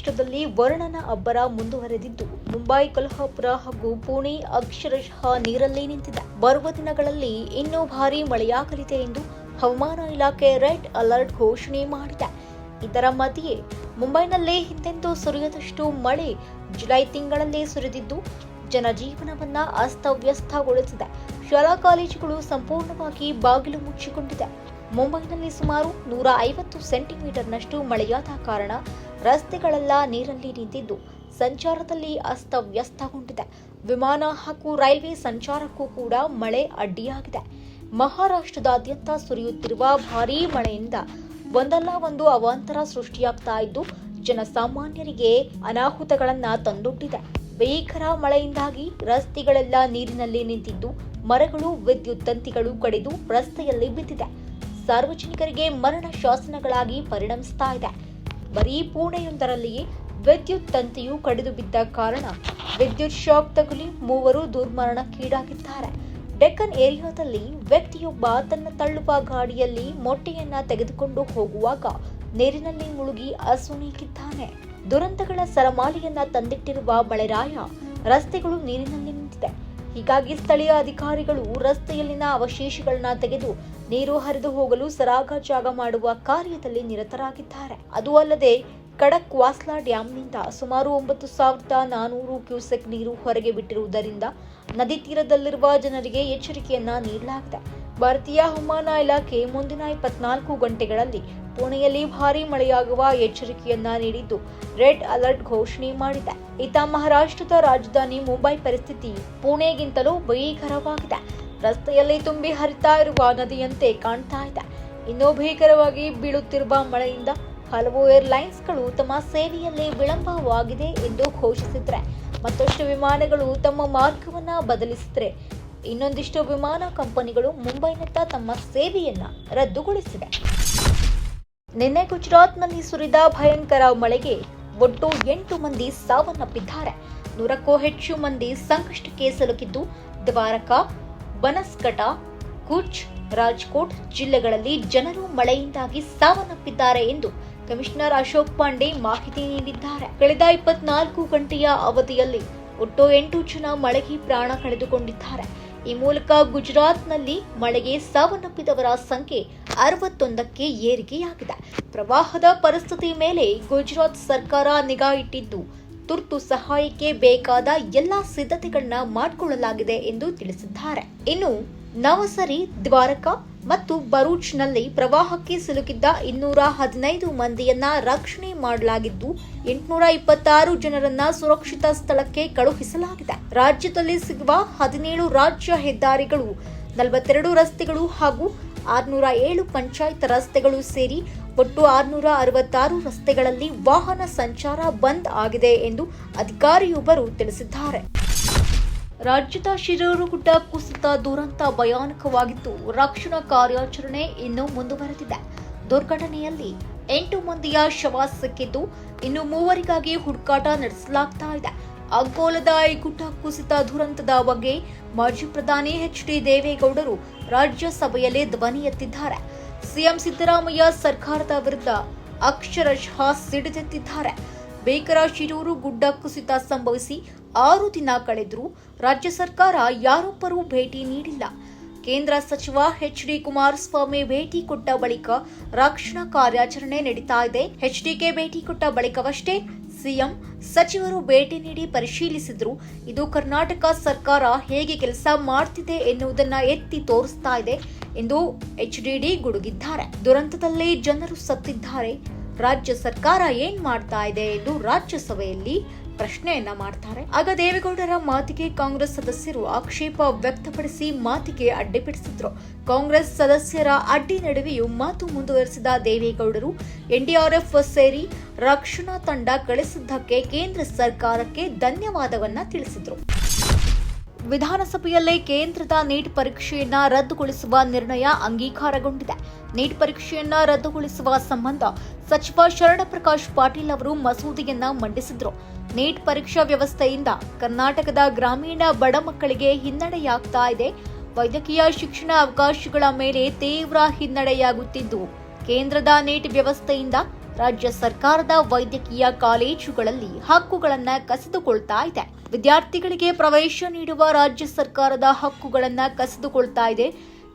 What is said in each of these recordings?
ಮಹಾರಾಷ್ಟ್ರದಲ್ಲಿ ವರುಣನ ಅಬ್ಬರ ಮುಂದುವರೆದಿದ್ದು ಮುಂಬೈ, ಕೊಲ್ಹಾಪುರ ಹಾಗೂ ಪುಣೆ ಅಕ್ಷರಶಃ ನೀರಲ್ಲೇ ನಿಂತಿದೆ. ಬರುವ ದಿನಗಳಲ್ಲಿ ಇನ್ನೂ ಭಾರೀ ಮಳೆಯಾಗಲಿದೆ ಎಂದು ಹವಾಮಾನ ಇಲಾಖೆ ರೆಡ್ ಅಲರ್ಟ್ ಘೋಷಣೆ ಮಾಡಿದೆ. ಇದರ ಮಧ್ಯೆ ಮುಂಬೈನಲ್ಲಿ ಹಿಂದೆಂದೂ ಸುರಿಯದಷ್ಟು ಮಳೆ ಜುಲೈ ತಿಂಗಳಲ್ಲೇ ಸುರಿದಿದ್ದು ಜನಜೀವನವನ್ನ ಅಸ್ತವ್ಯಸ್ತಗೊಳಿಸಿದೆ. ಶಾಲಾ ಕಾಲೇಜುಗಳು ಸಂಪೂರ್ಣವಾಗಿ ಬಾಗಿಲು ಮುಚ್ಚಿಕೊಂಡಿದೆ. ಮುಂಬೈನಲ್ಲಿ ಸುಮಾರು 150 ಸೆಂಟಿಮೀಟರ್ನಷ್ಟು ಮಳೆಯಾದ ಕಾರಣ ರಸ್ತೆಗಳೆಲ್ಲ ನೀರಲ್ಲಿ ನಿಂತಿದ್ದು ಸಂಚಾರದಲ್ಲಿ ಅಸ್ತವ್ಯಸ್ತಗೊಂಡಿದೆ. ವಿಮಾನ ಹಾಗೂ ರೈಲ್ವೆ ಸಂಚಾರಕ್ಕೂ ಕೂಡ ಮಳೆ ಅಡ್ಡಿಯಾಗಿದೆ. ಮಹಾರಾಷ್ಟ್ರದಾದ್ಯಂತ ಸುರಿಯುತ್ತಿರುವ ಭಾರೀ ಮಳೆಯಿಂದ ಒಂದಲ್ಲ ಒಂದು ಅವಾಂತರ ಸೃಷ್ಟಿಯಾಗ್ತಾ ಇದ್ದು ಜನಸಾಮಾನ್ಯರಿಗೆ ಅನಾಹುತಗಳನ್ನ ತಂದೊಡ್ಡಿದೆ. ಭೀಕರ ಮಳೆಯಿಂದಾಗಿ ರಸ್ತೆಗಳೆಲ್ಲ ನೀರಿನಲ್ಲಿ ನಿಂತಿದ್ದು ಮರಗಳು, ವಿದ್ಯುತ್ ತಂತಿಗಳು ಕಡಿದು ರಸ್ತೆಯಲ್ಲಿ ಬಿದ್ದಿದೆ. ಸಾರ್ವಜನಿಕರಿಗೆ ಮರಣ ಶಾಸನಗಳಾಗಿ ಪರಿಣಮಿಸ್ತಾ ಇದೆ. ಬರೀ ಪುಣೆಯೊಂದರಲ್ಲಿಯೇ ವಿದ್ಯುತ್ ತಂತಿಯು ಕಡಿದು ಬಿದ್ದ ಕಾರಣ ವಿದ್ಯುತ್ ಶಾಕ್ ತಗುಲಿ 3 ದುರ್ಮರಣಕ್ಕೀಡಾಗಿದ್ದಾರೆ. ಡೆಕ್ಕನ್ ಏರಿಯಾದಲ್ಲಿ ವ್ಯಕ್ತಿಯೊಬ್ಬ ತನ್ನ ತಳ್ಳುವ ಗಾಡಿಯಲ್ಲಿ ಮೊಟ್ಟೆಯನ್ನ ತೆಗೆದುಕೊಂಡು ಹೋಗುವಾಗ ನೀರಿನಲ್ಲಿ ಮುಳುಗಿ ಅಸುನೀಗಿದ್ದಾನೆ. ದುರಂತಗಳ ಸರಮಾಲೆಯನ್ನ ತಂದಿಟ್ಟಿರುವ ಮಳೆರಾಯ ರಸ್ತೆಗಳು ನೀರಿನಲ್ಲಿ ನಿಂತಿದೆ. ಹೀಗಾಗಿ ಸ್ಥಳೀಯ ಅಧಿಕಾರಿಗಳು ರಸ್ತೆಯಲ್ಲಿನ ಅವಶೇಷಗಳನ್ನ ತೆಗೆದು ನೀರು ಹರಿದು ಹೋಗಲು ಸರಾಗ ಜಾಗ ಮಾಡುವ ಕಾರ್ಯದಲ್ಲಿ ನಿರತರಾಗಿದ್ದಾರೆ. ಅದು ಅಲ್ಲದೆ ಖಡಕ್ ವಾಸ್ಲಾ ಡ್ಯಾಂನಿಂದ ಸುಮಾರು 9,400 ಕ್ಯೂಸೆಕ್ ನೀರು ಹೊರಗೆ ಬಿಟ್ಟಿರುವುದರಿಂದ ನದಿ ತೀರದಲ್ಲಿರುವ ಜನರಿಗೆ ಎಚ್ಚರಿಕೆಯನ್ನ ನೀಡಲಾಗಿದೆ. ಭಾರತೀಯ ಹವಾಮಾನ ಇಲಾಖೆ ಮುಂದಿನ 24 ಗಂಟೆಗಳಲ್ಲಿ ಪುಣೆಯಲ್ಲಿ ಭಾರೀ ಮಳೆಯಾಗುವ ಎಚ್ಚರಿಕೆಯನ್ನ ನೀಡಿದ್ದು ರೆಡ್ ಅಲರ್ಟ್ ಘೋಷಣೆ ಮಾಡಿದೆ. ಇತ್ತ ಮಹಾರಾಷ್ಟ್ರದ ರಾಜಧಾನಿ ಮುಂಬೈ ಪರಿಸ್ಥಿತಿ ಪುಣೆಗಿಂತಲೂ ಭೀಕರವಾಗಿದೆ. ರಸ್ತೆಯಲ್ಲಿ ತುಂಬಿ ಹರಿತಾ ಇರುವ ನದಿಯಂತೆ ಕಾಣ್ತಾ ಇದೆ. ಇನ್ನೂ ಭೀಕರವಾಗಿ ಬೀಳುತ್ತಿರುವ ಮಳೆಯಿಂದ ಹಲವು ಏರ್ಲೈನ್ಸ್ಗಳು ತಮ್ಮ ಸೇವೆಯಲ್ಲಿ ವಿಳಂಬವಾಗಿದೆ ಎಂದು ಘೋಷಿಸಿದ್ರೆ, ಮತ್ತಷ್ಟು ವಿಮಾನಗಳು ತಮ್ಮ ಮಾರ್ಗವನ್ನ ಬದಲಿಸಿದ್ರೆ, ಇನ್ನೊಂದಿಷ್ಟು ವಿಮಾನ ಕಂಪನಿಗಳು ಮುಂಬೈನತ್ತ ತಮ್ಮ ಸೇವೆಯನ್ನ ರದ್ದುಗೊಳಿಸಿವೆ. ನಿನ್ನೆ ಗುಜರಾತ್ನಲ್ಲಿ ಸುರಿದ ಭಯಂಕರ ಮಳೆಗೆ ಒಟ್ಟು 8 ಮಂದಿ ಸಾವನ್ನಪ್ಪಿದ್ದಾರೆ. 100ಕ್ಕೂ ಹೆಚ್ಚು ಮಂದಿ ಸಂಕಷ್ಟಕ್ಕೆ ಸಿಲುಕಿದ್ದು ದ್ವಾರಕಾ, ಬನಸ್ಕಟ, ಕುಚ್, ರಾಜ್ಕೋಟ್ ಜಿಲ್ಲೆಗಳಲ್ಲಿ ಜನರು ಮಳೆಯಿಂದಾಗಿ ಸಾವನ್ನಪ್ಪಿದ್ದಾರೆ ಎಂದು ಕಮಿಷನರ್ ಅಶೋಕ್ ಪಾಂಡೆ ಮಾಹಿತಿ ನೀಡಿದ್ದಾರೆ. ಕಳೆದ 24 ಗಂಟೆಯ ಅವಧಿಯಲ್ಲಿ ಒಟ್ಟು 8 ಜನ ಮಳೆಗೆ ಪ್ರಾಣ ಕಳೆದುಕೊಂಡಿದ್ದಾರೆ. ಈ ಮೂಲಕ ಗುಜರಾತ್ನಲ್ಲಿ ಮಳೆಗೆ ಸಾವನ್ನಪ್ಪಿದವರ ಸಂಖ್ಯೆ 61ಕ್ಕೆ ಏರಿಕೆಯಾಗಿದೆ. ಪ್ರವಾಹದ ಪರಿಸ್ಥಿತಿ ಮೇಲೆ ಗುಜರಾತ್ ಸರ್ಕಾರ ನಿಗಾ ಇಟ್ಟಿದ್ದು ತುರ್ತು ಸಹಾಯಕ್ಕೆ ಬೇಕಾದ ಎಲ್ಲಾ ಸಿದ್ಧತೆಗಳನ್ನ ಮಾಡಿಕೊಳ್ಳಲಾಗಿದೆ ಎಂದು ತಿಳಿಸಿದ್ದಾರೆ. ಇನ್ನು ನವಸರಿ, ದ್ವಾರಕಾ ಮತ್ತು ಭರೂಚ್ನಲ್ಲಿ ಪ್ರವಾಹಕ್ಕೆ ಸಿಲುಕಿದ್ದ 215 ಮಂದಿಯನ್ನ ರಕ್ಷಣೆ ಮಾಡಲಾಗಿದ್ದು 826 ಜನರನ್ನ ಸುರಕ್ಷಿತ ಸ್ಥಳಕ್ಕೆ ಕಳುಹಿಸಲಾಗಿದೆ. ರಾಜ್ಯದಲ್ಲಿ ಸಿಗುವ 17 ರಾಜ್ಯ ಹೆದ್ದಾರಿಗಳು, 42 ರಸ್ತೆಗಳು ಹಾಗೂ 607 ಪಂಚಾಯತ್ ರಸ್ತೆಗಳು ಸೇರಿ ಒಟ್ಟು 666 ರಸ್ತೆಗಳಲ್ಲಿ ವಾಹನ ಸಂಚಾರ ಬಂದ್ ಆಗಿದೆ ಎಂದು ಅಧಿಕಾರಿಯೊಬ್ಬರು ತಿಳಿಸಿದ್ದಾರೆ. ರಾಜ್ಯದ ಶಿರೂರುಗುಡ್ಡ ಕುಸಿತ ದುರಂತ ಭಯಾನಕವಾಗಿದ್ದು ರಕ್ಷಣಾ ಕಾರ್ಯಾಚರಣೆ ಇನ್ನೂ ಮುಂದುವರೆದಿದೆ. ದುರ್ಘಟನೆಯಲ್ಲಿ 8 ಮಂದಿಯ ಶವ ಸಿಕ್ಕಿದ್ದು ಇನ್ನು 3 ಹುಡುಕಾಟ ನಡೆಸಲಾಗ್ತಾ ಇದೆ. ಅಂಕೋಲದ ಈ ಗುಡ್ಡ ಕುಸಿತ ದುರಂತದ ಬಗ್ಗೆ ಮಾಜಿ ಪ್ರಧಾನಿ ಎಚ್.ಡಿ. ದೇವೇಗೌಡರು ರಾಜ್ಯಸಭೆಯಲ್ಲಿ ಧ್ವನಿ ಎತ್ತಿದ್ದಾರೆ. ಸಿಎಂ ಸಿದ್ದರಾಮಯ್ಯ ಸರ್ಕಾರದ ವಿರುದ್ಧ ಅಕ್ಷರಶಃ ಸಿಡಿದೆದ್ದಿದ್ದಾರೆ. ಭೀಕರ ಶಿರೂರು ಗುಡ್ಡ ಕುಸಿತ ಸಂಭವಿಸಿ 6 ದಿನ ಕಳೆದರೂ ರಾಜ್ಯ ಸರ್ಕಾರ ಯಾರೊಬ್ಬರೂ ಭೇಟಿ ನೀಡಿಲ್ಲ. ಕೇಂದ್ರ ಸಚಿವ ಎಚ್.ಡಿ. ಕುಮಾರಸ್ವಾಮಿ ಭೇಟಿ ಕೊಟ್ಟ ಬಳಿಕ ರಕ್ಷಣಾ ಕಾರ್ಯಾಚರಣೆ ನಡೀತಾ ಇದೆ. ಎಚ್ಡಿಕೆ ಭೇಟಿ ಕೊಟ್ಟ ಬಳಿಕವಷ್ಟೇ ಸಿಎಂ ಸಚಿವರು ಭೇಟಿ ನೀಡಿ ಪರಿಶೀಲಿಸಿದ್ರು. ಇದು ಕರ್ನಾಟಕ ಸರ್ಕಾರ ಹೇಗೆ ಕೆಲಸ ಮಾಡ್ತಿದೆ ಎನ್ನುವುದನ್ನ ಎತ್ತಿ ತೋರಿಸ್ತಾ ಇದೆ ಎಂದು ಎಚ್ಡಿಡಿ ಗುಡುಗಿದ್ದಾರೆ. ದುರಂತದಲ್ಲಿ ಜನರು ಸತ್ತಿದ್ದಾರೆ. ರಾಜ್ಯ ಸರ್ಕಾರ ಏನ್ ಮಾಡ್ತಾ ಇದೆ ಎಂದು ರಾಜ್ಯಸಭೆಯಲ್ಲಿ ಪ್ರಶ್ನೆಯನ್ನ ಮಾಡ್ತಾರೆ. ಆಗ ದೇವೇಗೌಡರ ಮಾತಿಗೆ ಕಾಂಗ್ರೆಸ್ ಸದಸ್ಯರು ಆಕ್ಷೇಪ ವ್ಯಕ್ತಪಡಿಸಿ ಮಾತಿಗೆ ಅಡ್ಡಿಪಡಿಸಿದ್ರು. ಕಾಂಗ್ರೆಸ್ ಸದಸ್ಯರ ಅಡ್ಡಿ ನಡುವೆಯೂ ಮಾತು ಮುಂದುವರೆಸಿದ ದೇವೇಗೌಡರು ಎನ್ಡಿಆರ್ಎಫ್ ಸೇರಿ ರಕ್ಷಣಾ ತಂಡ ಕಳಿಸಿದ್ದಕ್ಕೆ ಕೇಂದ್ರ ಸರ್ಕಾರಕ್ಕೆ ಧನ್ಯವಾದವನ್ನ ತಿಳಿಸಿದ್ರು. ವಿಧಾನಸಭೆಯಲ್ಲೇ ಕೇಂದ್ರದ ನೀಟ್ ಪರೀಕ್ಷೆಯನ್ನ ರದ್ದುಗೊಳಿಸುವ ನಿರ್ಣಯ ಅಂಗೀಕಾರಗೊಂಡಿದೆ. ನೀಟ್ ಪರೀಕ್ಷೆಯನ್ನ ರದ್ದುಗೊಳಿಸುವ ಸಂಬಂಧ ಸಚಿವ ಶರಣಪ್ರಕಾಶ್ ಪಾಟೀಲ್ ಅವರು ಮಸೂದೆಯನ್ನ ಮಂಡಿಸಿದ್ರು. ನೀಟ್ ಪರೀಕ್ಷಾ ವ್ಯವಸ್ಥೆಯಿಂದ ಕರ್ನಾಟಕದ ಗ್ರಾಮೀಣ ಬಡ ಮಕ್ಕಳಿಗೆ ಹಿನ್ನಡೆಯಾಗ್ತಾ ಇದೆ. ವೈದ್ಯಕೀಯ ಶಿಕ್ಷಣ ಅವಕಾಶಗಳ ಮೇಲೆ ತೀವ್ರ ಹಿನ್ನಡೆಯಾಗುತ್ತಿದ್ದು, ಕೇಂದ್ರದ ನೀಟ್ ವ್ಯವಸ್ಥೆಯಿಂದ ರಾಜ್ಯ ಸರ್ಕಾರದ ವೈದ್ಯಕೀಯ ಕಾಲೇಜುಗಳಲ್ಲಿ ಹಕ್ಕುಗಳನ್ನು ಕಸಿದುಕೊಳ್ತಾ ಇದೆ. ವಿದ್ಯಾರ್ಥಿಗಳಿಗೆ ಪ್ರವೇಶ ನೀಡುವ ರಾಜ್ಯ ಸರ್ಕಾರದ ಹಕ್ಕುಗಳನ್ನು ಕಸಿದುಕೊಳ್ತಾ ಇದೆ.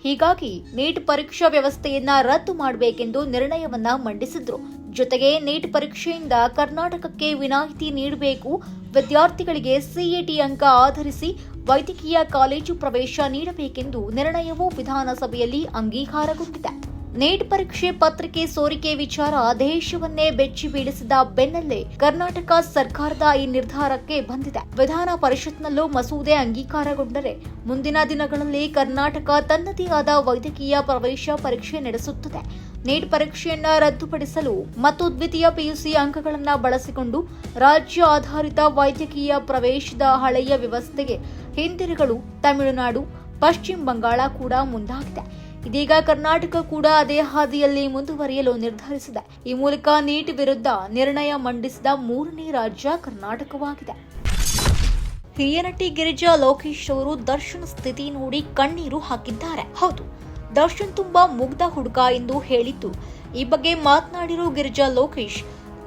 ಹೀಗಾಗಿ ನೀಟ್ ಪರೀಕ್ಷಾ ವ್ಯವಸ್ಥೆಯನ್ನ ರದ್ದು ಮಾಡಬೇಕೆಂದು ನಿರ್ಣಯವನ್ನ ಮಂಡಿಸಿದ್ರು. ಜೊತೆಗೆ ನೀಟ್ ಪರೀಕ್ಷೆಯಿಂದ ಕರ್ನಾಟಕಕ್ಕೆ ವಿನಾಯಿತಿ ನೀಡಬೇಕು, ವಿದ್ಯಾರ್ಥಿಗಳಿಗೆ ಸಿಇಟಿ ಅಂಕ ಆಧರಿಸಿ ವೈದ್ಯಕೀಯ ಕಾಲೇಜು ಪ್ರವೇಶ ನೀಡಬೇಕೆಂದು ನಿರ್ಣಯವು ವಿಧಾನಸಭೆಯಲ್ಲಿ ಅಂಗೀಕಾರಗೊಂಡಿದೆ. ನೀಟ್ ಪರೀಕ್ಷೆ ಪತ್ರಿಕೆ ಸೋರಿಕೆ ವಿಚಾರ ದೇಶವನ್ನೇ ಬೆಚ್ಚಿ ಬೀಳಿಸಿದ ಬೆನ್ನಲ್ಲೇ ಕರ್ನಾಟಕ ಸರ್ಕಾರದ ಈ ನಿರ್ಧಾರಕ್ಕೆ ಬಂದಿದೆ. ವಿಧಾನ ಪರಿಷತ್ನಲ್ಲೂ ಮಸೂದೆ ಅಂಗೀಕಾರಗೊಂಡರೆ ಮುಂದಿನ ದಿನಗಳಲ್ಲಿ ಕರ್ನಾಟಕ ತನ್ನದೇ ಆದ ವೈದ್ಯಕೀಯ ಪ್ರವೇಶ ಪರೀಕ್ಷೆ ನಡೆಸುತ್ತದೆ. ನೀಟ್ ಪರೀಕ್ಷೆಯನ್ನ ರದ್ದುಪಡಿಸಲು ಮತ್ತು ದ್ವಿತೀಯ ಪಿಯುಸಿ ಅಂಕಗಳನ್ನು ಬಳಸಿಕೊಂಡು ರಾಜ್ಯ ಆಧಾರಿತ ವೈದ್ಯಕೀಯ ಪ್ರವೇಶದ ಹಳೆಯ ವ್ಯವಸ್ಥೆಗೆ ಹಿಂದಿರುಗಲು ತಮಿಳುನಾಡು, ಪಶ್ಚಿಮ ಬಂಗಾಳ ಕೂಡ ಮುಂದಾಗಿದೆ. ಇದೀಗ ಕರ್ನಾಟಕ ಕೂಡ ಅದೇ ಹಾದಿಯಲ್ಲಿ ಮುಂದುವರಿಯಲು ನಿರ್ಧರಿಸಿದೆ. ಈ ಮೂಲಕ ನೀಟ್ ವಿರುದ್ಧ ನಿರ್ಣಯ ಮಂಡಿಸಿದ 3ನೇ ರಾಜ್ಯ ಕರ್ನಾಟಕವಾಗಿದೆ. ಹಿರಿಯ ನಟಿ ಗಿರಿಜಾ ಲೋಕೇಶ್ ಅವರು ದರ್ಶನ್ ಸ್ಥಿತಿ ನೋಡಿ ಕಣ್ಣೀರು ಹಾಕಿದ್ದಾರೆ. ಹೌದು, ದರ್ಶನ್ ತುಂಬಾ ಮುಗ್ಧ ಹುಡುಗ ಎಂದು ಹೇಳಿದ್ದು. ಈ ಬಗ್ಗೆ ಮಾತನಾಡಿರೋ ಗಿರಿಜಾ ಲೋಕೇಶ್,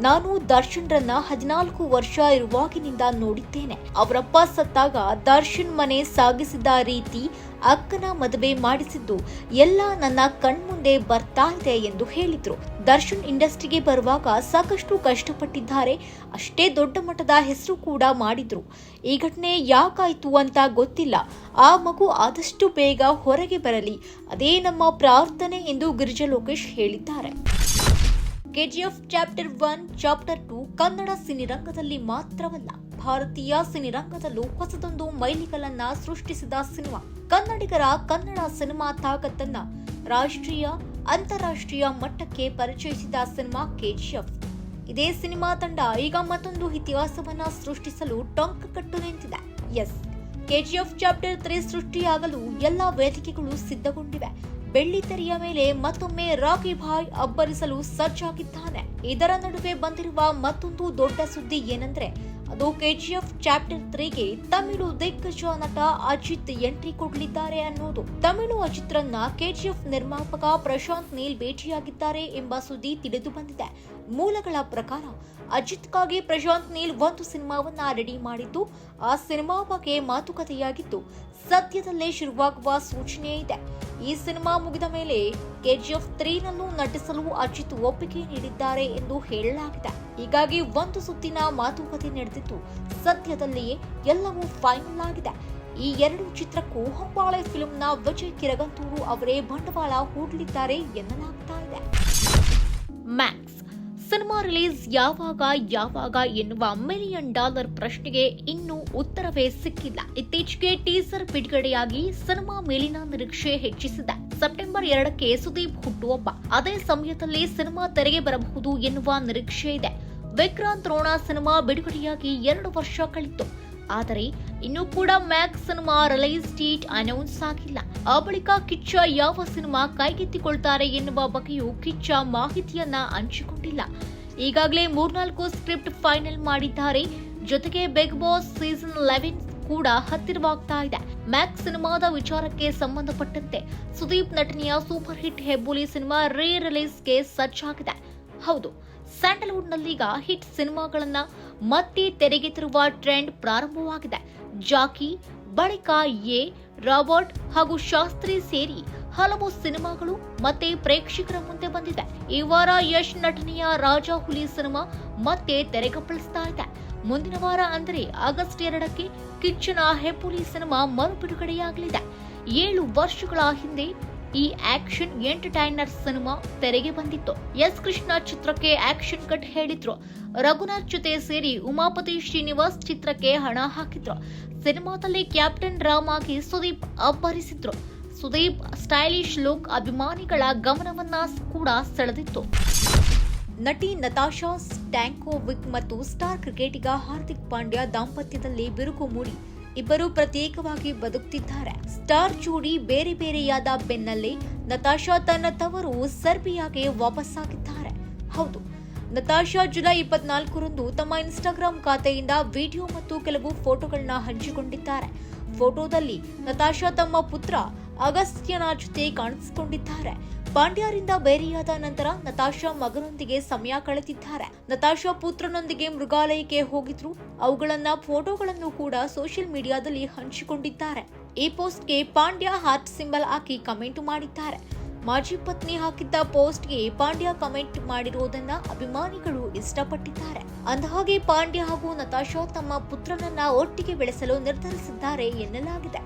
ನಾನು ದರ್ಶನ್ರನ್ನ 14 ವರ್ಷ ಇರುವಾಗಿನಿಂದ ನೋಡಿದ್ದೇನೆ. ಅವರಪ್ಪ ಸತ್ತಾಗ ದರ್ಶನ್ ಮನೆ ಸಾಗಿಸಿದ ರೀತಿ, ಅಕ್ಕನ ಮದುವೆ ಮಾಡಿಸಿದ್ದು ಎಲ್ಲ ನನ್ನ ಕಣ್ಮುಂದೆ ಬರ್ತಾ ಇದೆ ಎಂದು ಹೇಳಿದ್ರು. ದರ್ಶನ್ ಇಂಡಸ್ಟ್ರಿಗೆ ಬರುವಾಗ ಸಾಕಷ್ಟು ಕಷ್ಟಪಟ್ಟಿದ್ದಾರೆ, ಅಷ್ಟೇ ದೊಡ್ಡ ಮಟ್ಟದ ಹೆಸರು ಕೂಡ ಮಾಡಿದ್ರು. ಈ ಘಟನೆ ಯಾಕಾಯ್ತು ಅಂತ ಗೊತ್ತಿಲ್ಲ. ಆ ಮಗು ಆದಷ್ಟು ಬೇಗ ಹೊರಗೆ ಬರಲಿ, ಅದೇ ನಮ್ಮ ಪ್ರಾರ್ಥನೆ ಎಂದು ಗಿರಿಜಾ ಲೋಕೇಶ್ ಹೇಳಿದ್ದಾರೆ. ಕೆಜಿಎಫ್ ಚಾಪ್ಟರ್ 1, ಚಾಪ್ಟರ್ 2 ಕನ್ನಡ ಸಿನಿರಂಗದಲ್ಲಿ ಮಾತ್ರವಲ್ಲ, ಭಾರತೀಯ ಸಿನಿರಂಗದಲ್ಲೂ ಹೊಸದೊಂದು ಮೈಲಿಗಲ್ಲನ್ನ ಸೃಷ್ಟಿಸಿದ ಸಿನಿಮಾ. ಕನ್ನಡಿಗರ ಕನ್ನಡ ಸಿನಿಮಾ ತಾಕತ್ತನ್ನ ರಾಷ್ಟ್ರೀಯ, ಅಂತಾರಾಷ್ಟ್ರೀಯ ಮಟ್ಟಕ್ಕೆ ಪರಿಚಯಿಸಿದ ಸಿನಿಮಾ ಕೆಜಿಎಫ್. ಇದೇ ಸಿನಿಮಾ ತಂಡ ಈಗ ಮತ್ತೊಂದು ಇತಿಹಾಸವನ್ನ ಸೃಷ್ಟಿಸಲು ಟೊಂಕ ಕಟ್ಟು ನಿಂತಿದೆ. ಎಸ್, ಕೆಜಿಎಫ್ ಚಾಪ್ಟರ್ 3 ಸೃಷ್ಟಿಯಾಗಲು ಎಲ್ಲಾ ವೇದಿಕೆಗಳು ಸಿದ್ಧಗೊಂಡಿವೆ. ಬೆಳ್ಳಿ ತೆರೆಯ ಮೇಲೆ ಮತ್ತೊಮ್ಮೆ ರಾಕಿ ಭಾಯ್ ಅಬ್ಬರಿಸಲು ಸಜ್ಜಾಗಿದ್ದಾನೆ. ಇದರ ನಡುವೆ ಬಂದಿರುವ ಮತ್ತೊಂದು ದೊಡ್ಡ ಸುದ್ದಿ ಏನಂದ್ರೆ, ಅದು ಕೆಜಿಎಫ್ ಚಾಪ್ಟರ್ 3ಗೆ ತಮಿಳು ದಿಗ್ಗಜ ನಟ ಅಜಿತ್ ಎಂಟ್ರಿ ಕೊಡಲಿದ್ದಾರೆ ಅನ್ನೋದು. ತಮಿಳು ಅಜಿತ್ರನ್ನ ಕೆಜಿಎಫ್ ನಿರ್ಮಾಪಕ ಪ್ರಶಾಂತ್ ನೀಲ್ ಭೇಟಿಯಾಗಿದ್ದಾರೆ ಎಂಬ ಸುದ್ದಿ ತಿಳಿದು ಬಂದಿದೆ. ಮೂಲಗಳ ಪ್ರಕಾರ ಅಜಿತ್ಗಾಗಿ ಪ್ರಶಾಂತ್ ನೀಲ್ ಒಂದು ಸಿನಿಮಾವನ್ನ ರೆಡಿ ಮಾಡಿದ್ದು, ಆ ಸಿನಿಮಾ ಬಗ್ಗೆ ಮಾತುಕತೆಯಾಗಿದ್ದು ಸದ್ಯದಲ್ಲೇ ಶುರುವಾಗುವ ಸೂಚನೆ ಇದೆ. ಈ ಸಿನಿಮಾ ಮುಗಿದ ಮೇಲೆ ಕೆಜಿಎಫ್ 3ನಲ್ಲೂ ನಟಿಸಲು ಅಜಿತ್ ಒಪ್ಪಿಗೆ ನೀಡಿದ್ದಾರೆ ಎಂದು ಹೇಳಲಾಗಿದೆ. ಹೀಗಾಗಿ ಒಂದು ಸುತ್ತಿನ ಮಾತುಕತೆ ನಡೆದಿದ್ದು ಸದ್ಯದಲ್ಲಿಯೇ ಎಲ್ಲವೂ ಫೈನಲ್ ಆಗಿದೆ. ಈ 2 ಚಿತ್ರಕ್ಕೂ ಹೊಂಬಾಳೆ ಫಿಲ್ಮ್ನ ವಿಜಯ್ ಕಿರಗಂದೂರು ಅವರೇ ಬಂಡವಾಳ ಹೂಡಲಿದ್ದಾರೆ ಎನ್ನಲಾಗ್ತಾ ಇದೆ. ಮ್ಯಾಕ್ಸ್ ಸಿನಿಮಾ ರಿಲೀಸ್ ಯಾವಾಗ ಎನ್ನುವ $1 ಮಿಲಿಯನ್ ಪ್ರಶ್ನೆಗೆ ಇನ್ನೂ ಉತ್ತರವೇ ಸಿಕ್ಕಿಲ್ಲ. ಇತ್ತೀಚೆಗೆ ಟೀಸರ್ ಬಿಡುಗಡೆಯಾಗಿ ಸಿನಿಮಾ ಮೇಲಿನ ನಿರೀಕ್ಷೆ ಹೆಚ್ಚಿಸಿದೆ. ಸೆಪ್ಟೆಂಬರ್ 2ಕ್ಕೆ ಸುದೀಪ್ ಹುಟ್ಟುಹಬ್ಬ. ಅದೇ ಸಮಯದಲ್ಲಿ ಸಿನಿಮಾ ತೆರೆಗೆ ಬರಬಹುದು ಎನ್ನುವ ನಿರೀಕ್ಷೆ ಇದೆ. ವಿಕ್ರಾಂತ್ ರೋಣ ಸಿನಿಮಾ ಬಿಡುಗಡೆಯಾಗಿ 2 ವರ್ಷ ಕಳೆಯಿತು. ಆದರೆ ಇನ್ನೂ ಕೂಡ Max cinema release date announce ಆಗಿಲ್ಲ. ಆ ಬಳಿಕ ಕಿಚ್ಚ ಯಾವ ಸಿನಿಮಾ ಕೈಗೆತ್ತಿಕೊಳ್ತಾರೆ ಎನ್ನುವ ಬಗ್ಗೆಯೂ ಕಿಚ್ಚ ಮಾಹಿತಿಯನ್ನ ಹಂಚಿಕೊಂಡಿಲ್ಲ. ಈಗಾಗಲೇ 3-4 ಸ್ಕ್ರಿಪ್ಟ್ ಫೈನಲ್ ಮಾಡಿದ್ದಾರೆ. ಜೊತೆಗೆ ಬಿಗ್ ಬಾಸ್ ಸೀಸನ್ 11 ಕೂಡ ಹತ್ತಿರವಾಗ್ತಾ ಇದೆ. ಮ್ಯಾಕ್ಸ್ ಸಿನಿಮಾದ ವಿಚಾರಕ್ಕೆ ಸಂಬಂಧಪಟ್ಟಂತೆ ಸುದೀಪ್ ನಟನೆಯ ಸೂಪರ್ ಹಿಟ್ ಹೆಬ್ಬುಲಿ ಸಿನಿಮಾ ರೀ ರಿಲೀಸ್ಗೆ ಸಜ್ಜಾಗಿದೆ. ಹೌದು, ಸ್ಯಾಂಡಲ್ವುಡ್ನಲ್ಲೀಗ ಹಿಟ್ ಸಿನಿಮಾಗಳನ್ನ ಮತ್ತೆ ತೆರೆಗೆ ತರುವ ಟ್ರೆಂಡ್ ಪ್ರಾರಂಭವಾಗಿದೆ. ಜಾಕಿ, ಬಳಿಕ ರಾಬರ್ಟ್ ಹಾಗೂ ಶಾಸ್ತ್ರಿ ಸೇರಿ ಹಲವು ಸಿನಿಮಾಗಳು ಮತ್ತೆ ಪ್ರೇಕ್ಷಕರ ಮುಂದೆ ಬಂದಿದೆ. ಈ ವಾರ ಯಶ್ ನಟನೆಯ ರಾಜಾ ಹುಲಿ ಸಿನಿಮಾ ಮತ್ತೆ ತೆರೆಗಪ್ಪಳಿಸ್ತಾ ಇದೆ. ಮುಂದಿನ ವಾರ ಅಂದರೆ ಆಗಸ್ಟ್ 2ಕ್ಕೆ ಕಿಚ್ಚನ ಹೆಬ್ಬುಲಿ ಸಿನಿಮಾ ಮರು ಬಿಡುಗಡೆಯಾಗಲಿದೆ. 7 ವರ್ಷಗಳ ಹಿಂದೆ ಈ ಆಕ್ಷನ್ ಎಂಟರ್ಟೈನರ್ ಸಿನಿಮಾ ತೆರೆಗೆ ಬಂದಿತ್ತು. ಎಸ್ ಕೃಷ್ಣ ಚಿತ್ರಕ್ಕೆ ಆಕ್ಷನ್ ಕಟ್ ಹೇಳಿದ್ರು. ರಘುನಾಥ್ ಜೊತೆ ಸೇರಿ ಉಮಾಪತಿ ಶ್ರೀನಿವಾಸ್ ಚಿತ್ರಕ್ಕೆ ಹಣ ಹಾಕಿದ್ರು. ಸಿನಿಮಾದಲ್ಲಿ ಕ್ಯಾಪ್ಟನ್ ರಾಮ್ ಆಗಿ ಸುದೀಪ್ ಅಬ್ಬರಿಸಿದ್ರು. ಸುದೀಪ್ ಸ್ಟೈಲಿಶ್ ಲುಕ್ ಅಭಿಮಾನಿಗಳ ಗಮನವನ್ನ ಕೂಡ ಸೆಳೆದಿತ್ತು. ನಟಿ ನತಾಶಾ ಸ್ಟ್ಯಾಂಕೋವಿಕ್ ಮತ್ತು ಸ್ಟಾರ್ ಕ್ರಿಕೆಟಿಗ ಹಾರ್ದಿಕ್ ಪಾಂಡ್ಯ ದಾಂಪತ್ಯದಲ್ಲಿ ಬಿರುಕು ಮೂಡಿ ಇಬ್ಬರು ಪ್ರತ್ಯೇಕವಾಗಿ ಬದುಕುತ್ತಿದ್ದಾರೆ. ಸ್ಟಾರ್ ಜೋಡಿ ಬೇರೆ ಬೇರೆಯಾದ ಬೆನ್ನಲ್ಲೇ ನತಾಶಾ ತನ್ನ ತವರು ಸರ್ಬಿಯಾಗೆ ವಾಪಸ್ಸಾಗಿದ್ದಾರೆ. ಹೌದು, ನತಾಶಾ ಜುಲೈ 24ರಂದು ತಮ್ಮ ಇನ್ಸ್ಟಾಗ್ರಾಂ ಖಾತೆಯಿಂದ ವಿಡಿಯೋ ಮತ್ತು ಕೆಲವು ಫೋಟೋಗಳನ್ನ ಹಂಚಿಕೊಂಡಿದ್ದಾರೆ. ಫೋಟೋದಲ್ಲಿ ನತಾಶಾ ತಮ್ಮ ಪುತ್ರ ಅಗಸ್ತ್ಯನ ಜೊತೆ ಕಾಣಿಸಿಕೊಂಡಿದ್ದಾರೆ. ಪಾಂಡ್ಯರಿಂದ ಬೇರೆಯಾದ ನಂತರ ನತಾಶಾ ಮಗನೊಂದಿಗೆ ಸಮಯ ಕಳೆದಿದ್ದಾರೆ. ನತಾಶಾ ಪುತ್ರನೊಂದಿಗೆ ಮೃಗಾಲಯಕ್ಕೆ ಹೋಗಿದ್ರು. ಅವುಗಳನ್ನ ಫೋಟೋಗಳನ್ನು ಕೂಡ ಸೋಷಿಯಲ್ ಮೀಡಿಯಾದಲ್ಲಿ ಹಂಚಿಕೊಂಡಿದ್ದಾರೆ. ಈ ಪೋಸ್ಟ್ಗೆ ಪಾಂಡ್ಯ ಹಾರ್ಟ್ ಸಿಂಬಲ್ ಹಾಕಿ ಕಮೆಂಟ್ ಮಾಡಿದ್ದಾರೆ. ಮಾಜಿ ಪತ್ನಿ ಹಾಕಿದ್ದ ಪೋಸ್ಟ್ಗೆ ಪಾಂಡ್ಯ ಕಮೆಂಟ್ ಮಾಡಿರುವುದನ್ನ ಅಭಿಮಾನಿಗಳು ಇಷ್ಟಪಟ್ಟಿದ್ದಾರೆ. ಅಂದಹಾಗೆ ಪಾಂಡ್ಯ ಹಾಗೂ ನತಾಶಾ ತಮ್ಮ ಪುತ್ರನನ್ನ ಒಟ್ಟಿಗೆ ಬೆಳೆಸಲು ನಿರ್ಧರಿಸಿದ್ದಾರೆ ಎನ್ನಲಾಗಿದೆ.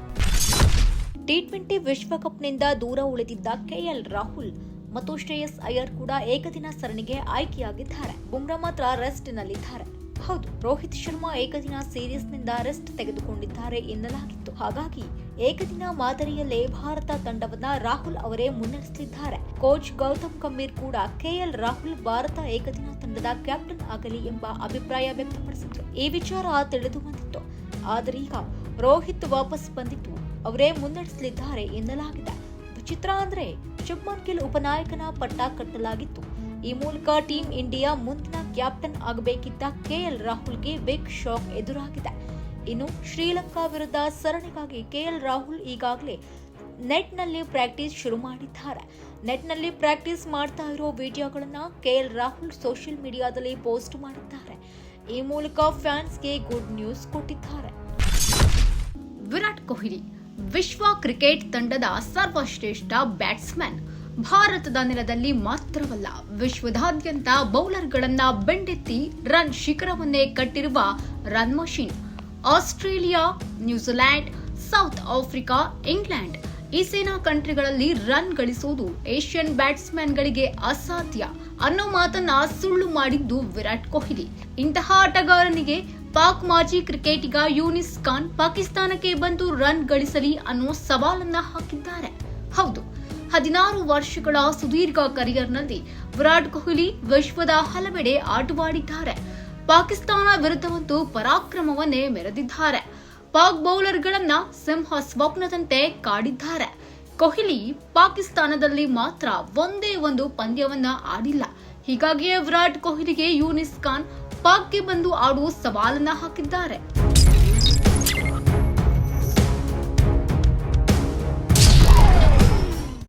ಟಿ20 ವಿಶ್ವಕಪ್ನಿಂದ ದೂರ ಉಳಿದಿದ್ದ ಕೆಎಲ್ ರಾಹುಲ್ ಮತ್ತು ಶ್ರೇಯಸ್ ಅಯ್ಯರ್ ಕೂಡ ಏಕದಿನ ಸರಣಿಗೆ ಆಯ್ಕೆಯಾಗಿದ್ದಾರೆ. ಬುಮ್ರಾ ಮಾತ್ರ ರೆಸ್ಟ್ ನಲ್ಲಿದ್ದಾರೆ. ಹೌದು, ರೋಹಿತ್ ಶರ್ಮಾ ಏಕದಿನ ಸೀರೀಸ್ನಿಂದ ರೆಸ್ಟ್ ತೆಗೆದುಕೊಂಡಿದ್ದಾರೆ ಎನ್ನಲಾಗಿತ್ತು. ಹಾಗಾಗಿ ಏಕದಿನ ಮಾದರಿಯಲ್ಲೇ ಭಾರತ ತಂಡವನ್ನ ರಾಹುಲ್ ಅವರೇ ಮುನ್ನಡೆಸಲಿದ್ದಾರೆ. ಕೋಚ್ ಗೌತಮ್ ಗಂಭೀರ್ ಕೂಡ ಕೆಎಲ್ ರಾಹುಲ್ ಭಾರತ ಏಕದಿನ ತಂಡದ ಕ್ಯಾಪ್ಟನ್ ಆಗಲಿ ಎಂಬ ಅಭಿಪ್ರಾಯ ವ್ಯಕ್ತಪಡಿಸಿದ್ರು. ಈ ವಿಚಾರ ತಿಳಿದು ಬಂದಿತ್ತು. ಆದರೆ ಈಗ ರೋಹಿತ್ ವಾಪಸ್ ಬಂದಿದ್ದು ಅವರೇ ಮುನ್ನಡೆಸಲಿದ್ದಾರೆ ಎನ್ನಲಾಗಿದೆ. ವಿಚಿತ್ರ ಅಂದ್ರೆ ಶುಭ್ಮನ್ ಗಿಲ್ ಉಪನಾಯಕನ ಪಟ್ಟ ಕಟ್ಟಲಾಗಿತ್ತು. ಈ ಮೂಲಕ ಟೀಂ ಇಂಡಿಯಾ ಮುಂದಿನ ಕ್ಯಾಪ್ಟನ್ ಆಗಬೇಕಿದ್ದ ಕೆಎಲ್ ರಾಹುಲ್ಗೆ ಬಿಗ್ ಶಾಕ್ ಎದುರಾಗಿದೆ. ಇನ್ನು ಶ್ರೀಲಂಕಾ ವಿರುದ್ಧ ಸರಣಿಗಾಗಿ ಕೆಎಲ್ ರಾಹುಲ್ ಈಗಾಗಲೇ ನೆಟ್ನಲ್ಲಿ ಪ್ರಾಕ್ಟೀಸ್ ಶುರು ಮಾಡಿದ್ದಾರೆ. ನೆಟ್ನಲ್ಲಿ ಪ್ರಾಕ್ಟೀಸ್ ಮಾಡ್ತಾ ಇರೋ ವಿಡಿಯೋಗಳನ್ನ ಕೆಎಲ್ ರಾಹುಲ್ ಸೋಷಿಯಲ್ ಮೀಡಿಯಾದಲ್ಲಿ ಪೋಸ್ಟ್ ಮಾಡಿದ್ದಾರೆ. ಈ ಮೂಲಕ ಫ್ಯಾನ್ಸ್ಗೆ ಗುಡ್ ನ್ಯೂಸ್ ಕೊಟ್ಟಿದ್ದಾರೆ. ವಿರಾಟ್ ಕೊಹ್ಲಿ ವಿಶ್ವ ಕ್ರಿಕೆಟ್ ತಂಡದ ಸರ್ವಶ್ರೇಷ್ಠ ಬ್ಯಾಟ್ಸ್ಮನ್. ಭಾರತದ ನೆಲದಲ್ಲಿ ಮಾತ್ರವಲ್ಲ, ವಿಶ್ವದಾದ್ಯಂತ ಬೌಲರ್ಗಳನ್ನ ಬೆಂಡೆತ್ತಿ ರನ್ ಶಿಖರವನ್ನೇ ಕಟ್ಟಿರುವ run machine. Australia, New Zealand, south Africa, England ಈ ಸೇನಾ ಕಂಟ್ರಿಗಳಲ್ಲಿ ರನ್ ಗಳಿಸುವುದು ಏಷ್ಯನ್ ಬ್ಯಾಟ್ಸ್ಮನ್ಗಳಿಗೆ ಅಸಾಧ್ಯ ಅನ್ನೋ ಮಾತನ್ನ ಸುಳ್ಳು ಮಾಡಿದ್ದು ವಿರಾಟ್ ಕೊಹ್ಲಿ. ಇಂತಹ ಆಟಗಾರನಿಗೆ ಪಾಕ್ ಮಾಜಿ ಕ್ರಿಕೆಟಿಗ ಯೂನಿಸ್ ಖಾನ್ ಪಾಕಿಸ್ತಾನಕ್ಕೆ ಬಂದು ರನ್ ಗಳಿಸಲಿ ಅನ್ನೋ ಸವಾಲನ್ನ ಹಾಕಿದ್ದಾರೆ. ಹೌದು, 16 ವರ್ಷಗಳ ಸುದೀರ್ಘ ಕರಿಯರ್ನಲ್ಲಿ ವಿರಾಟ್ ಕೊಹ್ಲಿ ವಿಶ್ವದ ಹಲವೆಡೆ ಆಟವಾಡಿದ್ದಾರೆ. ಪಾಕಿಸ್ತಾನ ವಿರುದ್ಧವಂತೂ ಪರಾಕ್ರಮವನ್ನೇ ಮೆರೆದಿದ್ದಾರೆ. ಪಾಕ್ ಬೌಲರ್ಗಳನ್ನ ಸಿಂಹ ಸ್ವಪ್ನದಂತೆ ಕಾಡಿದ್ದಾರೆ. ಕೊಹ್ಲಿ ಪಾಕಿಸ್ತಾನದಲ್ಲಿ ಮಾತ್ರ ಒಂದೇ ಒಂದು ಪಂದ್ಯವನ್ನ ಆಡಿಲ್ಲ. ಹೀಗಾಗಿಯೇ ವಿರಾಟ್ ಕೊಹ್ಲಿಗೆ ಯೂನಿಸ್ ಖಾನ್ ಪಾಕ್ಗೆ ಬಂದು ಆಡುವ ಸವಾಲನ್ನ ಹಾಕಿದ್ದಾರೆ.